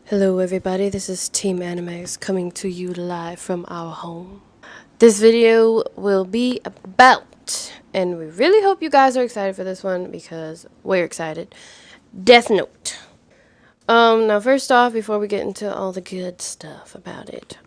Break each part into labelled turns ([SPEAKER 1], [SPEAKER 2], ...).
[SPEAKER 1] Hello everybody, this is Team Anamex coming to you live from our home. This video will be about, and we really hope you guys are excited for this one because we're excited, Death Note. Now first off, before we get into all the good stuff about it,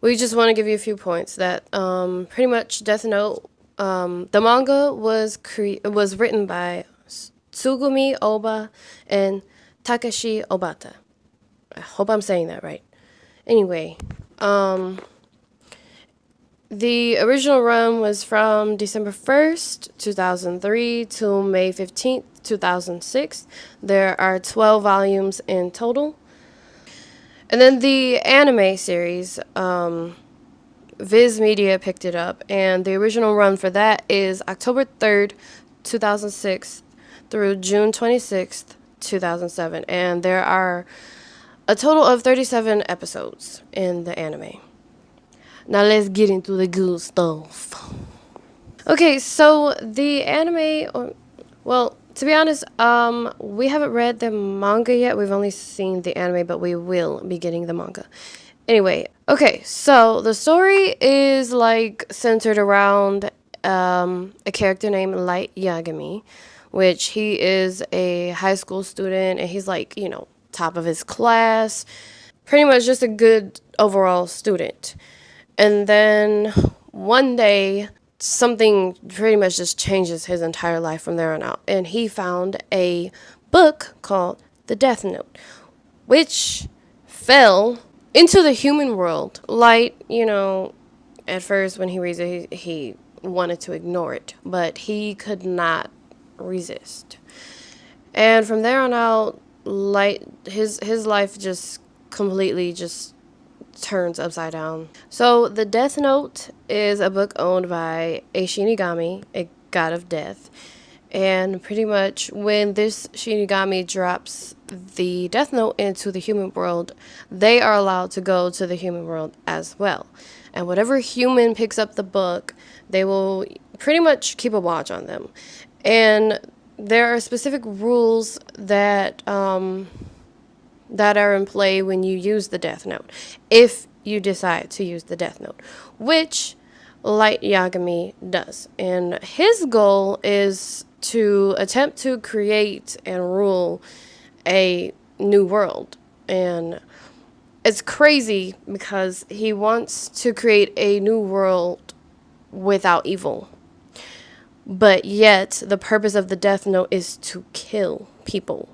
[SPEAKER 1] we just want to give you a few points that pretty much Death Note, the manga was written by Tsugumi Oba and Takashi Obata. I hope I'm saying that right. Anyway, the original run was from December 1st, 2003 to May 15th, 2006. There are 12 volumes in total. And then the anime series, Viz Media picked it up, and the original run for that is October 3rd, 2006 through June 26th, 2007. And there are a total of 37 episodes in the anime. Now let's get into the good stuff. Okay, so the anime, well, to be honest, we haven't read the manga yet. We've only seen the anime, but we will be getting the manga. Anyway, okay, so the story is like centered around a character named Light Yagami, which he is a high school student and he's like, top of his class. Pretty much just a good overall student. And then one day, something pretty much just changes his entire life from there on out. And he found a book called The Death Note, which fell into the human world. Light, at first when he reads it, he wanted to ignore it, but he could not resist. And from there on out, Light, his life just completely just turns upside down. So the Death Note is a book owned by a Shinigami, a god of death. And pretty much when this Shinigami drops the Death Note into the human world, they are allowed to go to the human world as well. And whatever human picks up the book, they will pretty much keep a watch on them. And there are specific rules that that are in play when you use the Death Note, if you decide to use the Death Note, which Light Yagami does. And his goal is to attempt to create and rule a new world. And it's crazy because he wants to create a new world without evil. But yet, the purpose of the Death Note is to kill people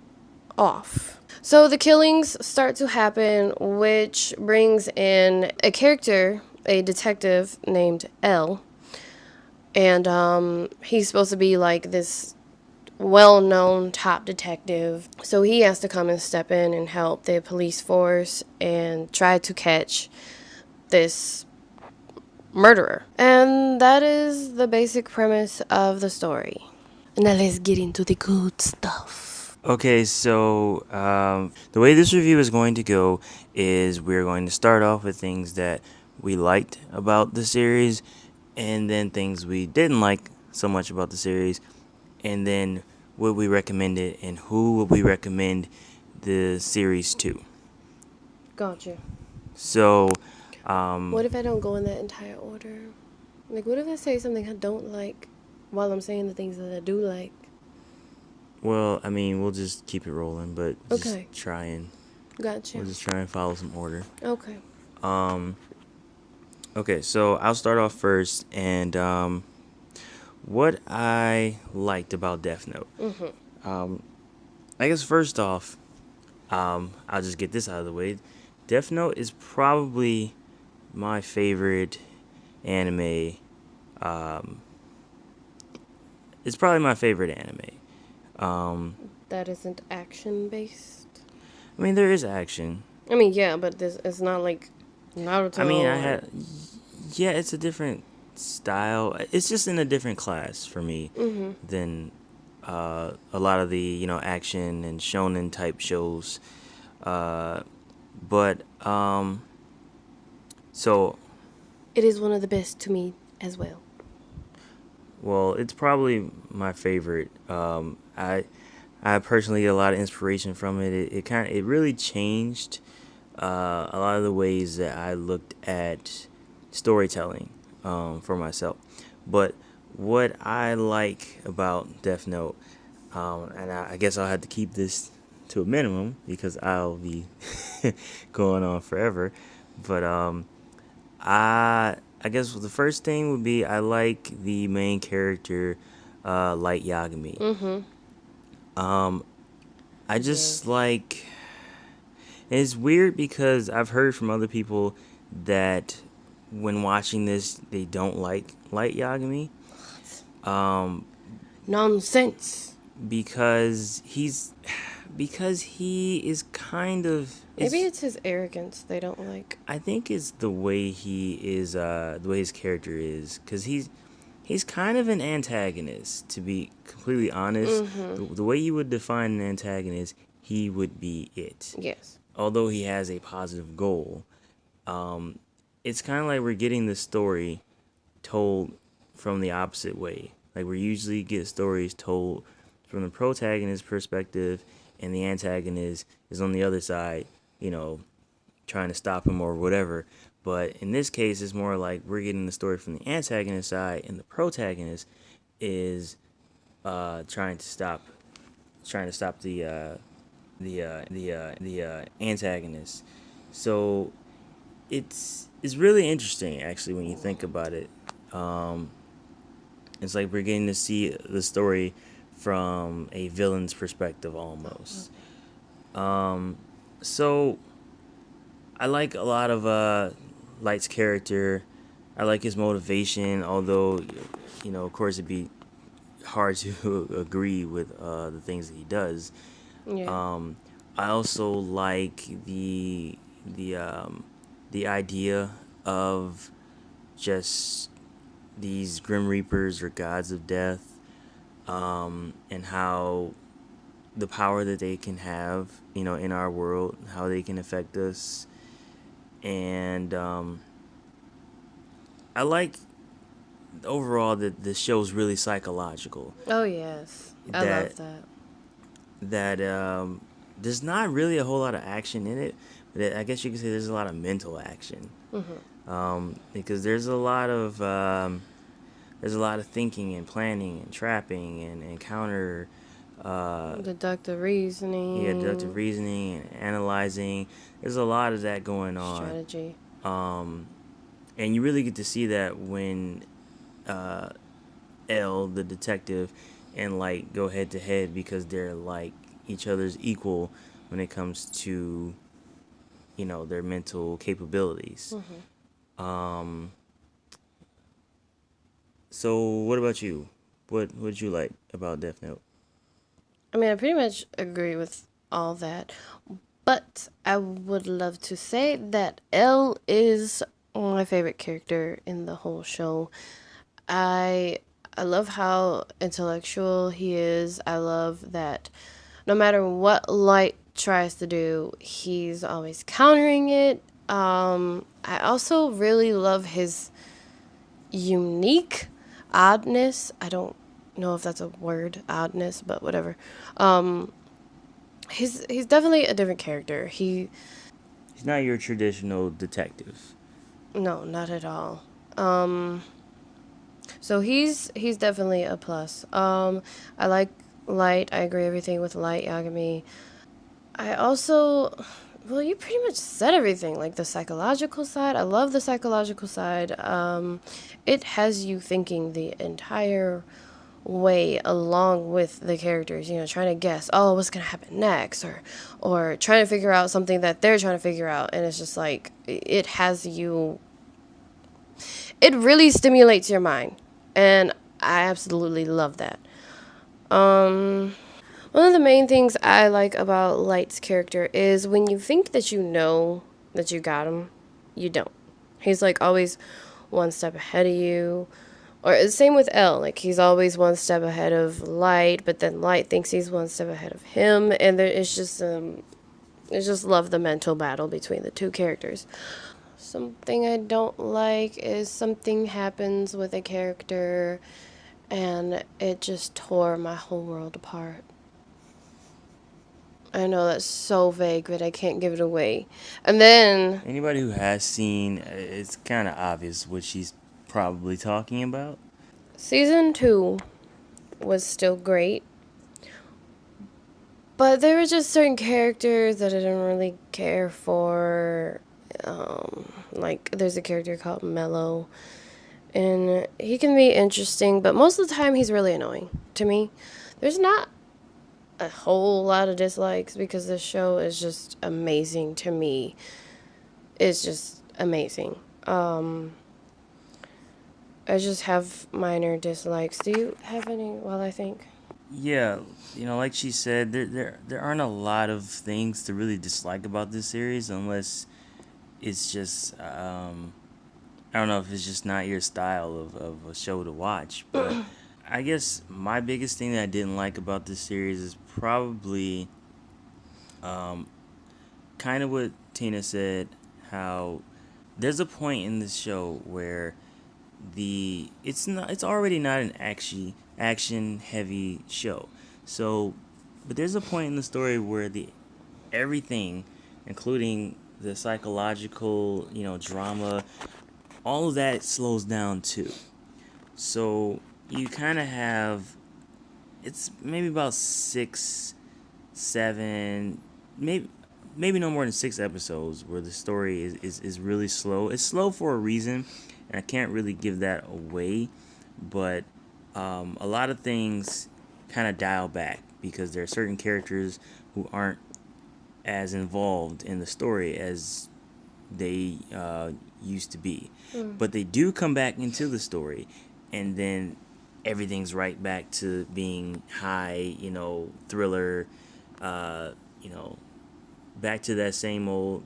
[SPEAKER 1] off. So the killings start to happen, which brings in a character, a detective named L. And he's supposed to be like this well-known top detective. So he has to come and step in and help the police force and try to catch this murderer. And that is the basic premise of the story. Now let's get into the good stuff.
[SPEAKER 2] Okay, so the way this review is going to go is we're going to start off with things that we liked about the series, and then things we didn't like so much about the series, and then would we recommend it, and who would we recommend the series to.
[SPEAKER 1] Gotcha.
[SPEAKER 2] So,
[SPEAKER 1] What if I don't go in that entire order? Like, what if I say something I don't like while I'm saying the things that I do like?
[SPEAKER 2] well, I mean, we'll just keep it rolling, but just
[SPEAKER 1] Okay.
[SPEAKER 2] try and
[SPEAKER 1] Gotcha.
[SPEAKER 2] we'll just try and follow some order.
[SPEAKER 1] Okay.
[SPEAKER 2] Okay, so I'll start off first, and what I liked about Death Note. I guess first off, I'll just get this out of the way. Death Note is probably my favorite anime. It's probably my favorite anime.
[SPEAKER 1] That isn't action based.
[SPEAKER 2] I mean, there is action.
[SPEAKER 1] I mean, yeah, but this it's not like Naruto.
[SPEAKER 2] I mean, yeah, it's a different style. It's just in a different class for me than a lot of the action and shonen type shows. But so
[SPEAKER 1] It is one of the best to me as well.
[SPEAKER 2] well, it's probably my favorite. I personally get a lot of inspiration from it. It really changed a lot of the ways that I looked at storytelling for myself. But what I like about Death Note, and I guess I'll have to keep this to a minimum because I'll be going on forever. But I guess the first thing would be I like the main character, Light Yagami.
[SPEAKER 1] Mm-hmm.
[SPEAKER 2] Um, I just
[SPEAKER 1] Yes.
[SPEAKER 2] like it's weird because I've heard from other people that when watching this they don't like Light Yagami um,
[SPEAKER 1] Nonsense.
[SPEAKER 2] because he is kind of
[SPEAKER 1] Maybe
[SPEAKER 2] it's
[SPEAKER 1] it's his arrogance they don't like.
[SPEAKER 2] I think it's the way he is the way his character is because he's kind of an antagonist, to be completely honest.
[SPEAKER 1] Mm-hmm.
[SPEAKER 2] The way you would define an antagonist, he would be it.
[SPEAKER 1] Yes.
[SPEAKER 2] Although he has a positive goal, um, it's kind of like we're getting the story told from the opposite way. Like we usually get stories told from the protagonist's perspective, and the antagonist is on the other side, you know, trying to stop him or whatever. But in this case, it's more like we're getting the story from the antagonist side, and the protagonist is trying to stop the antagonist. So it's really interesting actually when you think about it. Um, it's like we're getting to see the story from a villain's perspective almost. Um, so I like a lot of Light's character. I like his motivation, although of course it'd be hard to agree with the things that he does.
[SPEAKER 1] Yeah.
[SPEAKER 2] Um, I also like the idea of just these grim reapers or gods of death, and how the power that they can have, in our world, how they can affect us, and I like overall that the show's really psychological.
[SPEAKER 1] Oh yes. I
[SPEAKER 2] That
[SPEAKER 1] love that.
[SPEAKER 2] that there's not really a whole lot of action in it, but I guess you could say there's a lot of mental action.
[SPEAKER 1] Mm-hmm.
[SPEAKER 2] Because there's a lot of thinking and planning and trapping and counter, uh,
[SPEAKER 1] Deductive
[SPEAKER 2] yeah, deductive
[SPEAKER 1] reasoning,
[SPEAKER 2] reasoning and analyzing. There's a lot of that going on,
[SPEAKER 1] strategy.
[SPEAKER 2] um, and you really get to see that when uh, L, the detective, and Light go head to head because they're like each other's equal when it comes to their mental capabilities.
[SPEAKER 1] Mm-hmm.
[SPEAKER 2] Um, so what about you? What would you like about Death Note?
[SPEAKER 1] I mean, I pretty much agree with all that, but I would love to say that L is my favorite character in the whole show. I I love how intellectual he is. I love that no matter what Light tries to do, he's always countering it. I also really love his unique oddness. I don't know if that's a word, oddness, but whatever. Um, he's definitely a different character.
[SPEAKER 2] He's not your traditional detective.
[SPEAKER 1] No, not at all. Um, so he's definitely a plus. I like Light. I agree everything with Light Yagami. I also, well, you pretty much said everything. Like the psychological side, I love the psychological side. It has you thinking the entire way along with the characters. You know, trying to guess, oh, what's gonna happen next, or trying to figure out something that they're trying to figure out, and it's just like it has you. It really stimulates your mind, and I absolutely love that. One of the main things I like about Light's character is when you think that you know that you got him, you don't. He's like always one step ahead of you. Or the same with L. Like he's always one step ahead of Light, but then Light thinks he's one step ahead of him, and it's just love the mental battle between the two characters. Something I don't like is something happens with a character and it just tore my whole world apart. I know that's so vague, but I can't give it away. And then
[SPEAKER 2] Anybody who has seen, it's kind of obvious what she's probably talking about.
[SPEAKER 1] season 2 was still great, but there were just certain characters that I didn't really care for. Like, there's a character called Mello, and he can be interesting, but most of the time he's really annoying to me. There's not a whole lot of dislikes because this show is just amazing to me. It's just amazing. I just have minor dislikes. Do you have any? Well, I think.
[SPEAKER 2] Yeah, like she said, there aren't a lot of things to really dislike about this series unless it's just I don't know if it's just not your style of a show to watch. But I guess my biggest thing that I didn't like about this series is probably um, kind of what Tina said. How there's a point in this show where it's already not an action heavy show. So, but there's a point in the story where the everything, including the psychological, drama, all of that slows down too. So you kind of have it's maybe about 6, 7, maybe no more than 6 episodes where the story is really slow. It's slow for a reason, and I can't really give that away. But a lot of things kind of dial back because there are certain characters who aren't as involved in the story as they used to be. But they do come back into the story, and then everything's right back to being high, thriller, uh, you know, back to that same old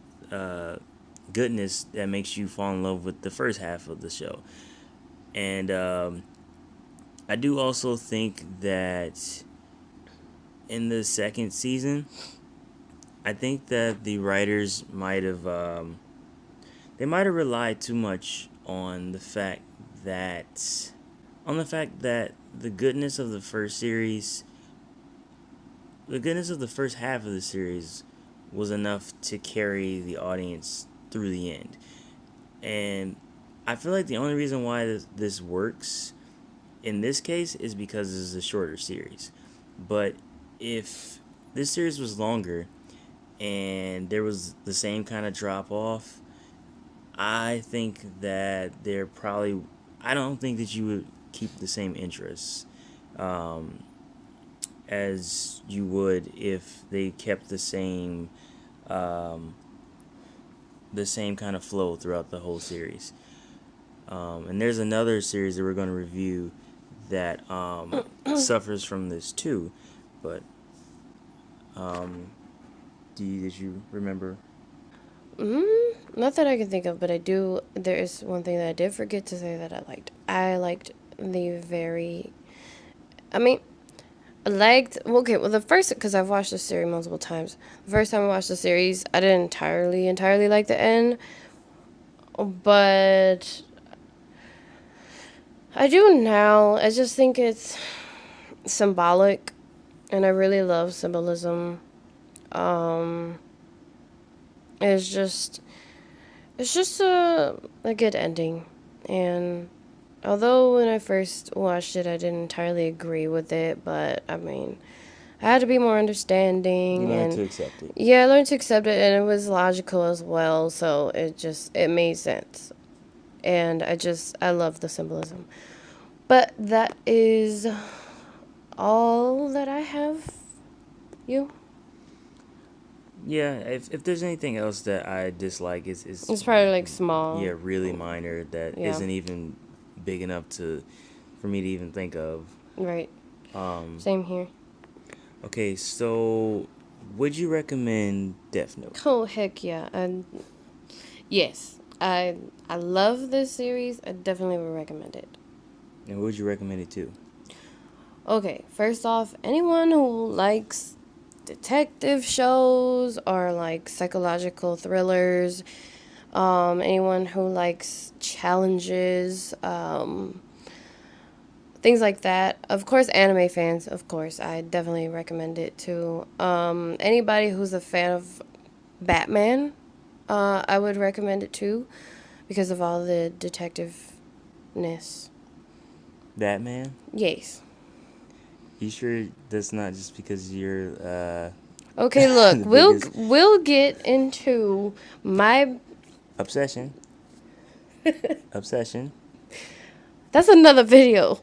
[SPEAKER 2] goodness that makes you fall in love with the first half of the show. And I do also think that in the second season, I think that the writers might have they might have relied too much on that the fact that the goodness of the first series, the goodness of the first half of the series was enough to carry the audience through the end. And I feel like the only reason why this works in this case is because this is a shorter series. But if this series was longer and there was the same kind of drop off, I think that I don't think that you would keep the same interest um, as you would if they kept um, the same kind of flow throughout the whole series. And there's another series that we're going to review that suffers from this too. But um, did you remember?
[SPEAKER 1] Not that I can think of, but I do. There is one thing that I did forget to say that I liked. I liked the very. I mean, I liked. Okay, well, the first, because I've watched the series multiple times. The first time I watched the series, I didn't entirely like the end, but I do now. I just think it's symbolic, and I really love symbolism. Um, it's just a good ending. And although when I first watched it, I didn't entirely agree with it, but I mean, I had to be more
[SPEAKER 2] You
[SPEAKER 1] understanding
[SPEAKER 2] learned
[SPEAKER 1] and
[SPEAKER 2] to accept it.
[SPEAKER 1] yeah, I learned to accept it and it was logical as well, so it made sense. And I love the symbolism. But that is all that I have. You?
[SPEAKER 2] Yeah, if there's anything else that I dislike, is
[SPEAKER 1] It's probably like small.
[SPEAKER 2] yeah, really minor that
[SPEAKER 1] Yeah.
[SPEAKER 2] isn't even big enough for me to even think of.
[SPEAKER 1] Right.
[SPEAKER 2] Um,
[SPEAKER 1] Same here.
[SPEAKER 2] okay, so would you recommend Death Note?
[SPEAKER 1] Oh heck yeah. And yes. I love this series. I definitely would recommend it.
[SPEAKER 2] And who would you recommend it to?
[SPEAKER 1] Okay, first off, anyone who likes detective shows or like psychological thrillers, anyone who likes challenges, things like that. Of course, anime fans, of course, I definitely recommend it to anybody who's a fan of Batman. I would recommend it too because of all the detectiveness.
[SPEAKER 2] Batman?
[SPEAKER 1] Yes.
[SPEAKER 2] You sure that's not just because you're
[SPEAKER 1] Okay, look,
[SPEAKER 2] the biggest
[SPEAKER 1] we'll get into my.
[SPEAKER 2] obsession? Obsession.
[SPEAKER 1] That's another video.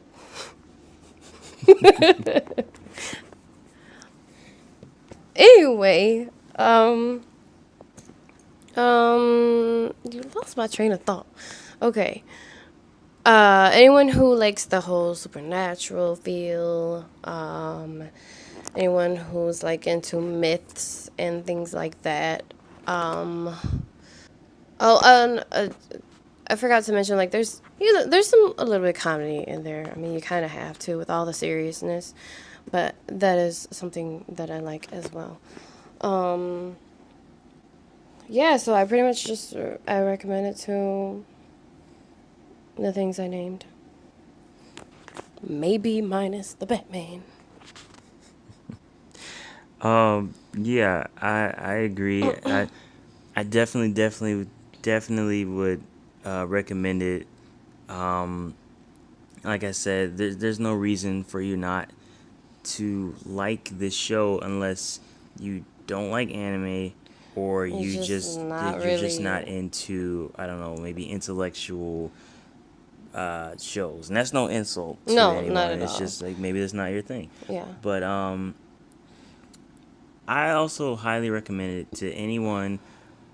[SPEAKER 1] Anyway, you lost my train of thought. Okay. Anyone who likes the whole supernatural feel, anyone who's like into myths and things like that. Um, oh, I forgot to mention like there's some a little bit of comedy in there. I mean, you kind of have to with all the seriousness, but that is something that I like as well. Um, yeah, so I pretty much just I recommend it to the things I named. Maybe minus the Batman.
[SPEAKER 2] Yeah, I agree. I definitely would recommend it. Um, like I said, there's no reason for you not to like this show unless you don't like anime or
[SPEAKER 1] It's just not
[SPEAKER 2] you're just not
[SPEAKER 1] really.
[SPEAKER 2] into, I don't know, maybe intellectual shows. And that's no insult to
[SPEAKER 1] No, not
[SPEAKER 2] anyone.
[SPEAKER 1] at
[SPEAKER 2] It's
[SPEAKER 1] all.
[SPEAKER 2] just like maybe that's not your thing.
[SPEAKER 1] Yeah.
[SPEAKER 2] But I also highly recommend it to anyone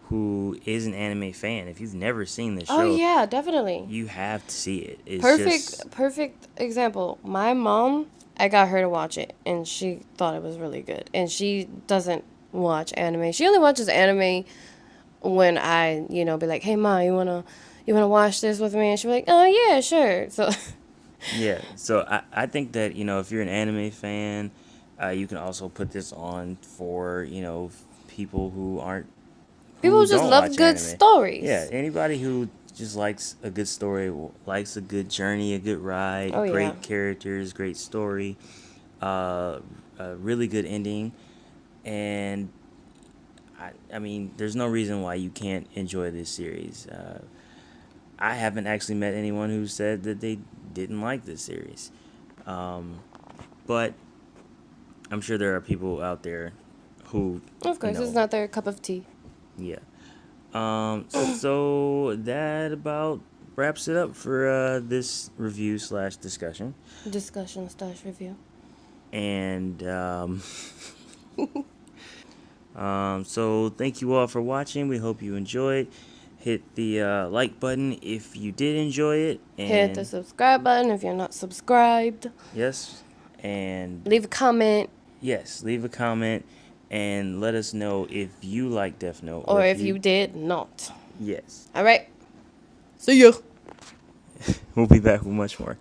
[SPEAKER 2] who is an anime fan. If you've never seen this
[SPEAKER 1] Oh
[SPEAKER 2] show,
[SPEAKER 1] yeah, definitely.
[SPEAKER 2] you have to see it. It's just
[SPEAKER 1] Perfect example. My mom, I got her to watch it, and she thought it was really good. And she doesn't watch anime. She only watches anime when I, be like, "Hey, mom, you wanna watch this with me?" And she'll be like, "Oh yeah, sure." So
[SPEAKER 2] yeah. So I think that, if you're an anime fan, you can also put this on for, people
[SPEAKER 1] people
[SPEAKER 2] who
[SPEAKER 1] just
[SPEAKER 2] don't
[SPEAKER 1] love
[SPEAKER 2] watch
[SPEAKER 1] good
[SPEAKER 2] anime. Yeah,
[SPEAKER 1] stories.
[SPEAKER 2] anybody who just likes a good story, likes a good journey, a good
[SPEAKER 1] Oh
[SPEAKER 2] ride,
[SPEAKER 1] yeah.
[SPEAKER 2] great characters, great story, a really good ending, and I mean, there's no reason why you can't enjoy this series. I haven't actually met anyone who said that they didn't like this series, um, but I'm sure there are people out there who,
[SPEAKER 1] Of
[SPEAKER 2] you
[SPEAKER 1] course, it's
[SPEAKER 2] know,
[SPEAKER 1] not their cup of tea.
[SPEAKER 2] yeah. So that about wraps it up for this review slash discussion.
[SPEAKER 1] Discussion slash review.
[SPEAKER 2] And so thank you all for watching. We hope you enjoyed. Hit the like button if you did enjoy it,
[SPEAKER 1] Hit the
[SPEAKER 2] and
[SPEAKER 1] subscribe button if you're not subscribed.
[SPEAKER 2] yes, and
[SPEAKER 1] Leave a comment,
[SPEAKER 2] yes, leave a comment and let us know if you like Death Note or
[SPEAKER 1] or
[SPEAKER 2] if
[SPEAKER 1] if
[SPEAKER 2] you
[SPEAKER 1] you did not.
[SPEAKER 2] yes.
[SPEAKER 1] All right. See ya.
[SPEAKER 2] We'll be back with much more.